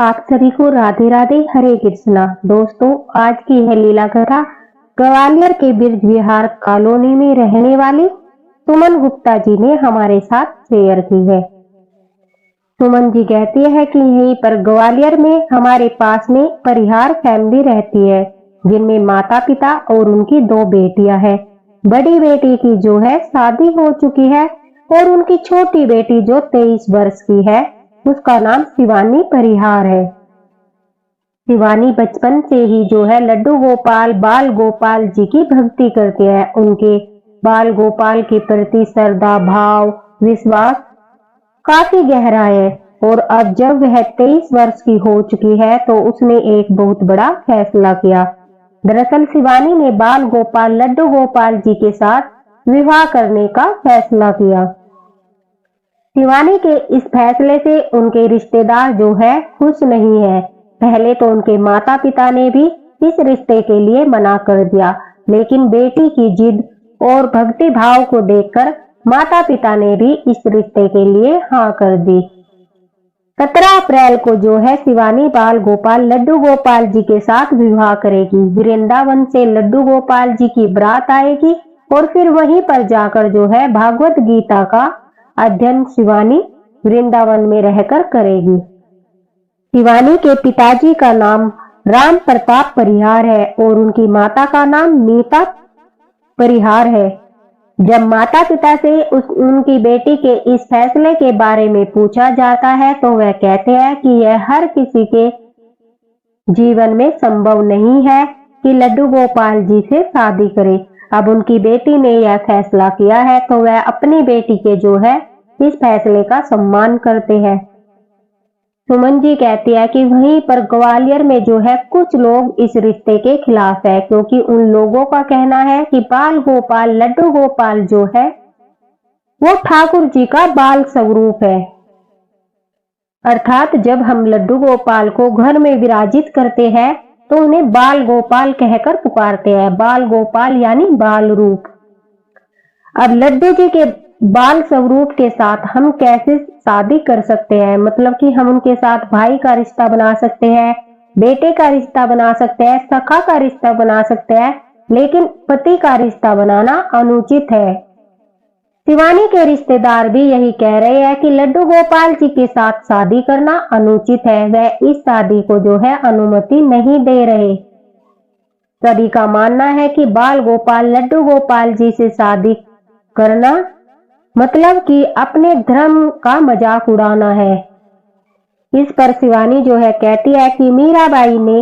आप सभी को राधे राधे, हरे कृष्णा। दोस्तों, आज की यह लीला कथा ग्वालियर के बिरज विहार कॉलोनी में रहने वाली सुमन गुप्ता जी ने हमारे साथ शेयर की है। सुमन जी कहती है कि यहीं पर ग्वालियर में हमारे पास में परिहार फैमिली रहती है, जिनमें माता पिता और उनकी दो बेटियां हैं। बड़ी बेटी की जो है शादी हो चुकी है और उनकी छोटी बेटी जो 23 वर्ष की है, उसका नाम शिवानी परिहार है। शिवानी बचपन से ही जो है लड्डू गोपाल बाल गोपाल जी की भक्ति करती है। उनके बाल गोपाल के प्रति श्रद्धा भाव विश्वास काफी गहरा है। और अब जब वह 23 वर्ष की हो चुकी है तो उसने एक बहुत बड़ा फैसला किया। दरअसल शिवानी ने बाल गोपाल लड्डू गोपाल जी के साथ विवाह करने का फैसला किया। शिवानी के इस फैसले से उनके रिश्तेदार जो है खुश नहीं है। पहले तो उनके माता पिता ने भी इस रिश्ते के लिए मना कर दिया, लेकिन बेटी की जिद और भक्ति भाव को देखकर माता पिता ने भी इस रिश्ते के लिए हाँ कर दी। 17 अप्रैल को जो है शिवानी बाल गोपाल लड्डू गोपाल जी के साथ विवाह करेगी। वृंदावन से लड्डू गोपाल जी की बारात आएगी और फिर वहीं पर जाकर जो है भागवत गीता का अध्ययन शिवानी वृंदावन में रहकर करेगी। शिवानी के पिताजी का नाम राम प्रताप परिहार है और उनकी माता का नाम नीता परिहार है। जब माता पिता से उनकी बेटी के इस फैसले के बारे में पूछा जाता है तो वह कहते हैं कि यह हर किसी के जीवन में संभव नहीं है कि लड्डू गोपाल जी से शादी करे। अब उनकी बेटी ने यह फैसला किया है तो वह अपनी बेटी के जो है इस फैसले का सम्मान करते हैं। सुमन जी कहती है कि वहीं पर ग्वालियर में जो है कुछ लोग इस रिश्ते के खिलाफ है, क्योंकि उन लोगों का कहना है कि बाल गोपाल लड्डू गोपाल जो है वो ठाकुर जी का बाल स्वरूप है। अर्थात जब हम लड्डू गोपाल को घर में विराजित करते हैं तो उन्हें बाल गोपाल कहकर पुकारते हैं। बाल गोपाल यानी बाल रूप। अब लड्डू जी के बाल स्वरूप के साथ हम कैसे शादी कर सकते हैं? मतलब कि हम उनके साथ भाई का रिश्ता बना सकते हैं, बेटे का रिश्ता बना सकते हैं, सखा का रिश्ता बना सकते हैं, लेकिन पति का रिश्ता बनाना अनुचित है। शिवानी के रिश्तेदार भी यही कह रहे हैं कि लड्डू गोपाल जी के साथ शादी करना अनुचित है। वह इस शादी को जो है अनुमति नहीं दे रहे। सभी का मानना है कि बाल गोपाल लड्डू गोपाल जी से शादी करना मतलब कि अपने धर्म का मजाक उड़ाना है। इस पर शिवानी जो है कहती है कि मीराबाई ने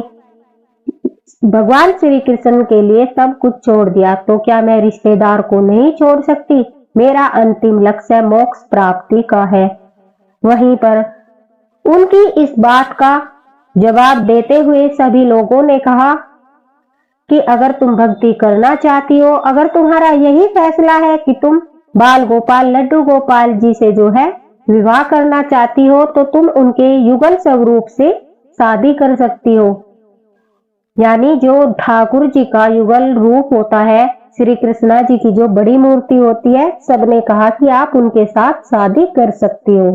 भगवान श्री कृष्ण के लिए सब कुछ छोड़ दिया, तो क्या मैं रिश्तेदार को नहीं छोड़ सकती? मेरा अंतिम लक्ष्य मोक्ष प्राप्ति का है। वहीं पर उनकी इस बात का जवाब देते हुए सभी लोगों ने कहा कि अगर तुम भक्ति करना चाहती हो, अगर तुम्हारा यही फैसला है कि तुम बाल गोपाल लड्डू गोपाल जी से जो है विवाह करना चाहती हो, तो तुम उनके युगल स्वरूप से शादी कर सकती हो। यानी जो ठाकुर जी का युगल रूप होता है, श्री कृष्णा जी की जो बड़ी मूर्ति होती है, सबने कहा कि आप उनके साथ शादी कर सकती हो।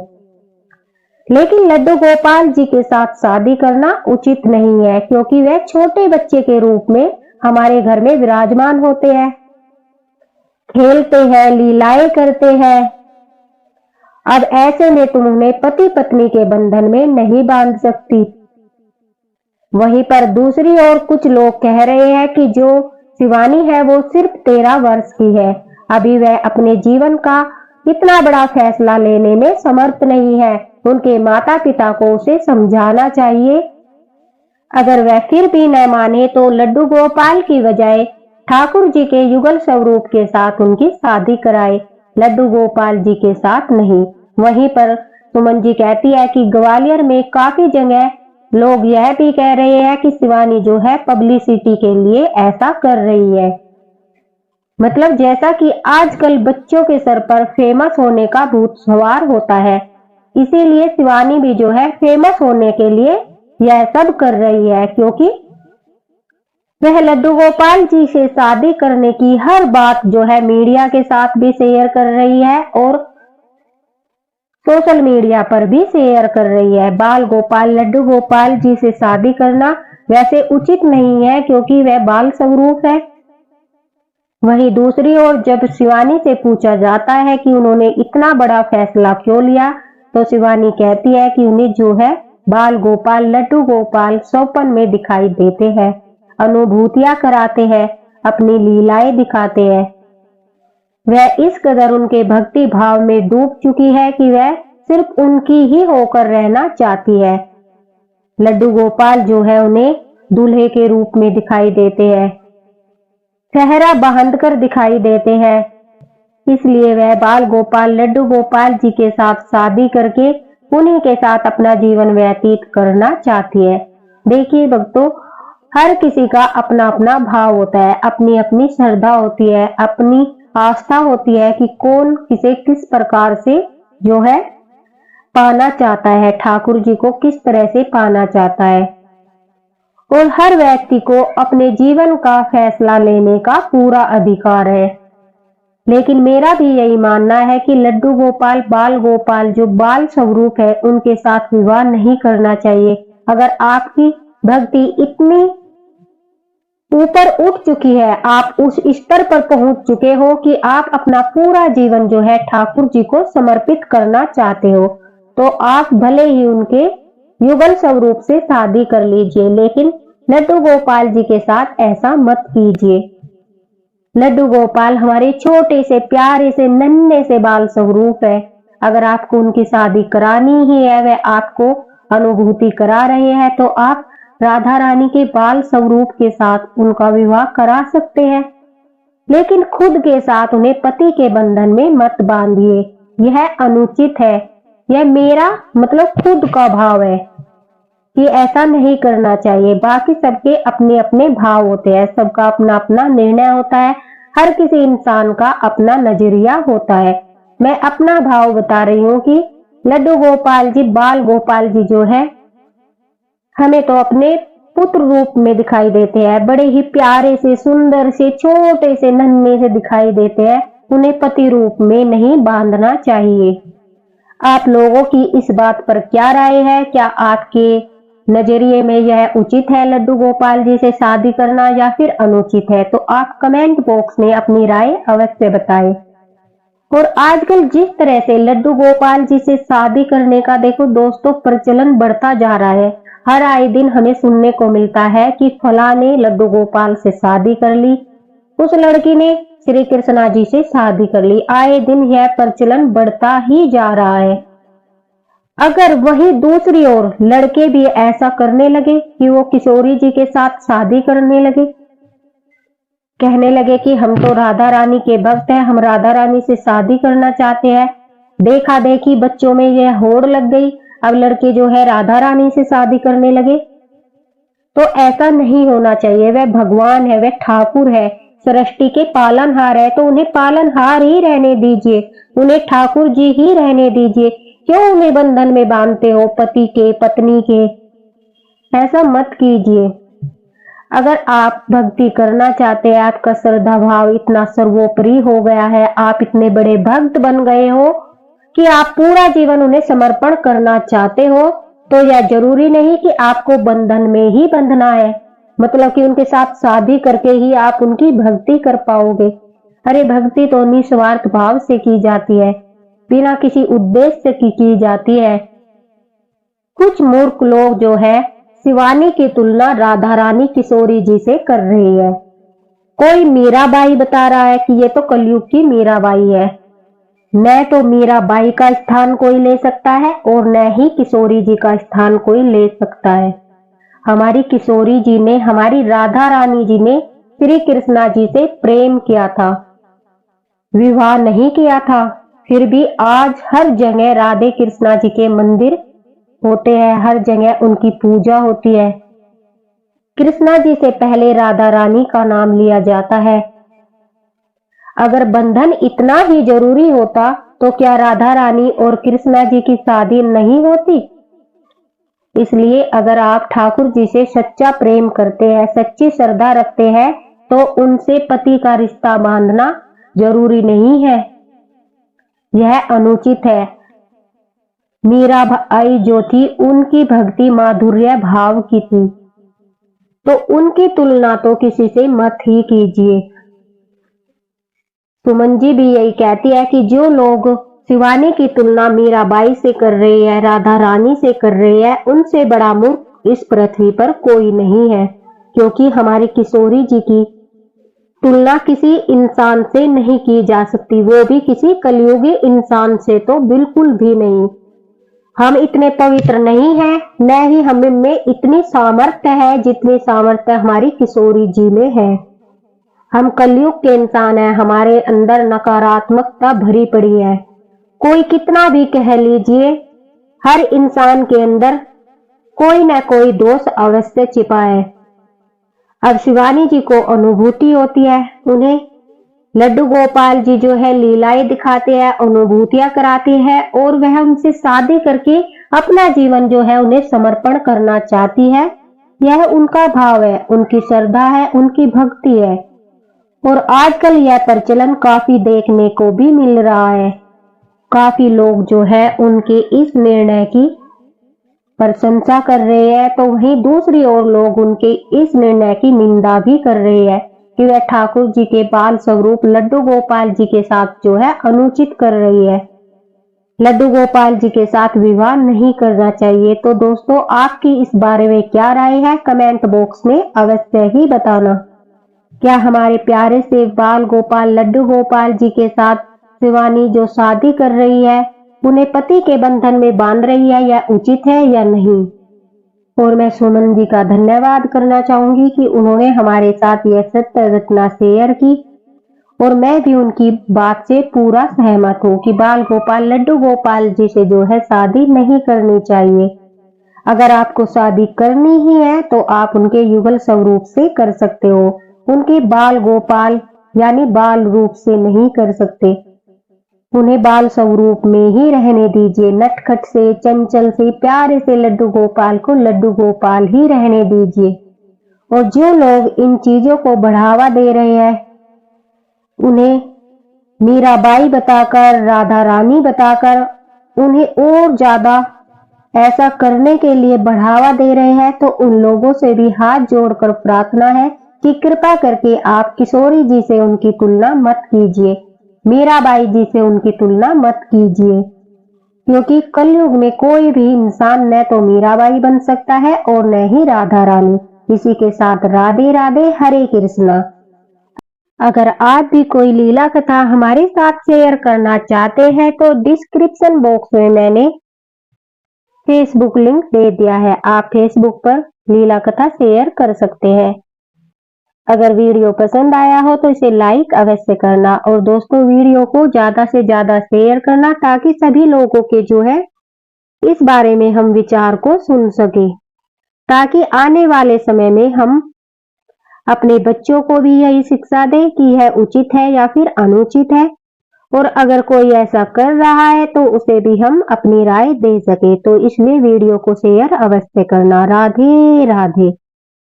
लेकिन लड्डू गोपाल जी के साथ शादी करना उचित नहीं है, क्योंकि वह छोटे बच्चे के रूप में हमारे घर में विराजमान होते हैं, खेलते हैं, लीलाएं करते हैं। अब ऐसे में तुम उन्हें पति पत्नी के बंधन में नहीं बांध सकती। वहीं पर दूसरी ओर कुछ लोग कह रहे हैं कि जो शिवानी है वो सिर्फ 13 वर्ष की है, अभी वह अपने जीवन का इतना बड़ा फैसला लेने में समर्थ नहीं है। उनके माता पिता को उसे समझाना चाहिए। अगर वह फिर भी न माने तो लड्डू गोपाल की बजाय ठाकुर जी के युगल स्वरूप के साथ उनकी शादी कराए, लड्डू गोपाल जी के साथ नहीं। वहीं पर सुमन जी कहती है कि ग्वालियर में काफी जगह लोग यह भी कह रहे हैं कि शिवानी जो है पब्लिसिटी के लिए ऐसा कर रही है। मतलब जैसा कि आजकल बच्चों के सर पर फेमस होने का भूत सवार होता है, इसीलिए शिवानी भी जो है फेमस होने के लिए यह सब कर रही है, क्योंकि वह लड्डू गोपाल जी से शादी करने की हर बात जो है मीडिया के साथ भी शेयर कर रही है और सोशल मीडिया पर भी शेयर कर रही है। बाल गोपाल लड्डू गोपाल जी से शादी करना वैसे उचित नहीं है क्योंकि वह बाल स्वरूप है। वहीं दूसरी ओर जब शिवानी से पूछा जाता है कि उन्होंने इतना बड़ा फैसला क्यों लिया, तो शिवानी कहती है कि उन्हें जो है बाल गोपाल लड्डू गोपाल सौपन में दिखाई देते हैं, अनुभूतियां कराते हैं, अपनी लीलाएं दिखाते हैं। वह इस कदर उनके भक्ति भाव में डूब चुकी है कि वह सिर्फ उनकी ही होकर रहना चाहती है। लड्डू गोपाल जो है उन्हें दूल्हे के रूप में दिखाई देते हैं, सेहरा बांध कर दिखाई देते हैं, इसलिए वह बाल गोपाल लड्डू गोपाल जी के साथ शादी करके उन्हीं के साथ अपना जीवन व्यतीत करना चाहती है। देखिए भक्तों, हर किसी का अपना अपना भाव होता है, अपनी अपनी श्रद्धा होती है, अपनी आस्था होती है कि कौन किसे किस प्रकार से जो है पाना चाहता है, ठाकुर जी को किस तरह से पाना चाहता है। और हर व्यक्ति को अपने जीवन का फैसला लेने का पूरा अधिकार है। लेकिन मेरा भी यही मानना है कि लड्डू गोपाल बाल गोपाल जो बाल स्वरूप है उनके साथ विवाह नहीं करना चाहिए। अगर आपकी भक्ति इतनी ऊपर उठ चुकी है, आप उस स्तर पर पहुंच चुके हो कि आप अपना पूरा जीवन जो है ठाकुर जी को समर्पित करना चाहते हो, तो आप भले ही उनके युगल स्वरूप से शादी कर लीजिए, लेकिन लड्डू गोपाल जी के साथ ऐसा मत कीजिए। लड्डू गोपाल हमारे छोटे से प्यारे से नन्हे से बाल स्वरूप है। अगर आपको उनकी शादी करानी ही है, वह आपको अनुभूति करा रहे हैं, तो आप राधा रानी के बाल स्वरूप के साथ उनका विवाह करा सकते हैं, लेकिन खुद के साथ उन्हें पति के बंधन में मत बांधिए। यह अनुचित है। यह मेरा मतलब खुद का भाव है कि ऐसा नहीं करना चाहिए। बाकी सबके अपने अपने भाव होते हैं, सबका अपना अपना निर्णय होता है, हर किसी इंसान का अपना नजरिया होता है। मैं अपना भाव बता रही हूँ कि लड्डू गोपाल जी बाल गोपाल जी जो है हमें तो अपने पुत्र रूप में दिखाई देते हैं, बड़े ही प्यारे से सुंदर से छोटे से नन्हे से दिखाई देते हैं। उन्हें पति रूप में नहीं बांधना चाहिए। आप लोगों की इस बात पर क्या राय है? क्या आपके नजरिए में यह उचित है लड्डू गोपाल जी से शादी करना या फिर अनुचित है? तो आप कमेंट बॉक्स में अपनी राय अवश्य बताएं। और आजकल जिस तरह से लड्डू गोपाल जी से शादी करने का देखो दोस्तों प्रचलन बढ़ता जा रहा है। हर आए दिन हमें सुनने को मिलता है कि फला ने लड्डू गोपाल से शादी कर ली, उस लड़की ने श्री कृष्णा जी से शादी कर ली। आए दिन यह प्रचलन बढ़ता ही जा रहा है। अगर वही दूसरी ओर लड़के भी ऐसा करने लगे कि वो किशोरी जी के साथ शादी करने लगे, कहने लगे कि हम तो राधा रानी के भक्त हैं, हम राधा रानी से शादी करना चाहते हैं, देखा देखी बच्चों में यह होड़ लग गई, अब लड़के जो है राधा रानी से शादी करने लगे, तो ऐसा नहीं होना चाहिए। वह भगवान है, वह ठाकुर है, सृष्टि के पालनहार है, तो उन्हें पालनहार ही रहने दीजिए, उन्हें ठाकुर जी ही रहने दीजिए। क्यों उन्हें बंधन में बांधते हो पति के पत्नी के? ऐसा मत कीजिए। अगर आप भक्ति करना चाहते हैं, आपका श्रद्धा भाव इतना सर्वोपरि हो गया है, आप इतने बड़े भक्त बन गए हो कि आप पूरा जीवन उन्हें समर्पण करना चाहते हो, तो यह जरूरी नहीं कि आपको बंधन में ही बंधना है, मतलब कि उनके साथ शादी करके ही आप उनकी भक्ति कर पाओगे। अरे भक्ति तो निस्वार्थ भाव से की जाती है, बिना किसी उद्देश्य की जाती है। कुछ मूर्ख लोग जो है शिवानी की तुलना राधा रानी किशोरी जी से कर रही है। कोई मीराबाई बता रहा है कि ये तो कलयुग की मीराबाई है। न तो मीराबाई का स्थान कोई ले सकता है और न ही किशोरी जी का स्थान कोई ले सकता है। हमारी किशोरी जी ने, हमारी राधा रानी जी ने श्री कृष्णा जी से प्रेम किया था, विवाह नहीं किया था। फिर भी आज हर जगह राधे कृष्णा जी के मंदिर होते हैं, हर जगह उनकी पूजा होती है। कृष्णा जी से पहले राधा रानी का नाम लिया जाता है। अगर बंधन इतना ही जरूरी होता तो क्या राधा रानी और कृष्णा जी की शादी नहीं होती? इसलिए अगर आप ठाकुर जी से सच्चा प्रेम करते हैं, सच्ची श्रद्धा रखते हैं, तो उनसे पति का रिश्ता बांधना जरूरी नहीं है। यह अनुचित है। मीराबाई जो थी उनकी भक्ति माधुर्य भाव की थी, तो उनकी तुलना तो किसी से मत ही कीजिए। सुमन जी भी यही कहती है कि जो लोग शिवानी की तुलना मीराबाई से कर रहे हैं, राधा रानी से कर रहे हैं, उनसे बड़ा मूर्ख इस पृथ्वी पर कोई नहीं है। क्योंकि हमारी किशोरी जी की तुलना किसी इंसान से नहीं की जा सकती, वो भी किसी कलयुगी इंसान से तो बिल्कुल भी नहीं। हम इतने पवित्र नहीं हैं, न ही हम में इतनी सामर्थ्य है जितनी सामर्थ्य हमारी किशोरी जी में है। हम कलयुग के इंसान हैं, हमारे अंदर नकारात्मकता भरी पड़ी है। कोई कितना भी कह लीजिए, हर इंसान के अंदर कोई न कोई दोष अवश्य छिपा है। अब शिवानी जी को अनुभूति होती है, उन्हें लड्डू गोपाल जी जो है लीलाएं दिखाते हैं, अनुभूतियां कराते हैं और वह उनसे शादी करके अपना जीवन जो है उन्हें समर्पण करना चाहती है। यह उनका भाव है, उनकी श्रद्धा है, उनकी भक्ति है। और आजकल यह प्रचलन काफी देखने को भी मिल रहा है। काफी लोग जो है उनके इस निर्णय की प्रशंसा कर रहे हैं, तो वहीं दूसरी ओर लोग उनके इस निर्णय की निंदा भी कर रहे हैं कि वह ठाकुर जी के बाल स्वरूप लड्डू गोपाल जी के साथ जो है अनुचित कर रही है। लड्डू गोपाल जी के साथ विवाह नहीं करना चाहिए। तो दोस्तों, आपकी इस बारे में क्या राय है, कमेंट बॉक्स में अवश्य ही बताना। क्या हमारे प्यारे से बाल गोपाल लड्डू गोपाल जी के साथ शिवानी जो शादी कर रही है, उन्हें पति के बंधन में बांध रही है, यह उचित है या नहीं? और मैं सुमन जी का धन्यवाद करना चाहूंगी कि उन्होंने हमारे साथ यह सत्य घटना शेयर की, और मैं भी उनकी बात से पूरा सहमत हूँ कि बाल गोपाल लड्डू गोपाल जी से जो है शादी नहीं करनी चाहिए। अगर आपको शादी करनी ही है तो आप उनके युगल स्वरूप से कर सकते हो, उनके बाल गोपाल यानी बाल रूप से नहीं कर सकते। उन्हें बाल स्वरूप में ही रहने दीजिए। नटखट से, चंचल से, प्यारे से लड्डू गोपाल को लड्डू गोपाल ही रहने दीजिए। और जो लोग इन चीजों को बढ़ावा दे रहे हैं, उन्हें मीराबाई बताकर, राधा रानी बताकर उन्हें और ज्यादा ऐसा करने के लिए बढ़ावा दे रहे हैं, तो उन लोगों से भी हाथ जोड़कर प्रार्थना है कि कृपा करके आप किशोरी जी से उनकी तुलना मत कीजिए, मीराबाई जी से उनकी तुलना मत कीजिए। क्योंकि कलयुग में कोई भी इंसान न तो मीराबाई बन सकता है और न ही राधा रानी। इसी के साथ राधे राधे, हरे कृष्णा। अगर आप भी कोई लीला कथा हमारे साथ शेयर करना चाहते हैं तो डिस्क्रिप्शन बॉक्स में मैंने फेसबुक लिंक दे दिया है, आप फेसबुक पर लीला कथा शेयर कर सकते हैं। अगर वीडियो पसंद आया हो तो इसे लाइक अवश्य करना, और दोस्तों वीडियो को ज्यादा से ज्यादा शेयर करना ताकि सभी लोगों के जो है इस बारे में हम विचार को सुन सके, ताकि आने वाले समय में हम अपने बच्चों को भी यही शिक्षा दें कि यह उचित है या फिर अनुचित है। और अगर कोई ऐसा कर रहा है तो उसे भी हम अपनी राय दे सके। तो इसलिए वीडियो को शेयर अवश्य करना। राधे राधे।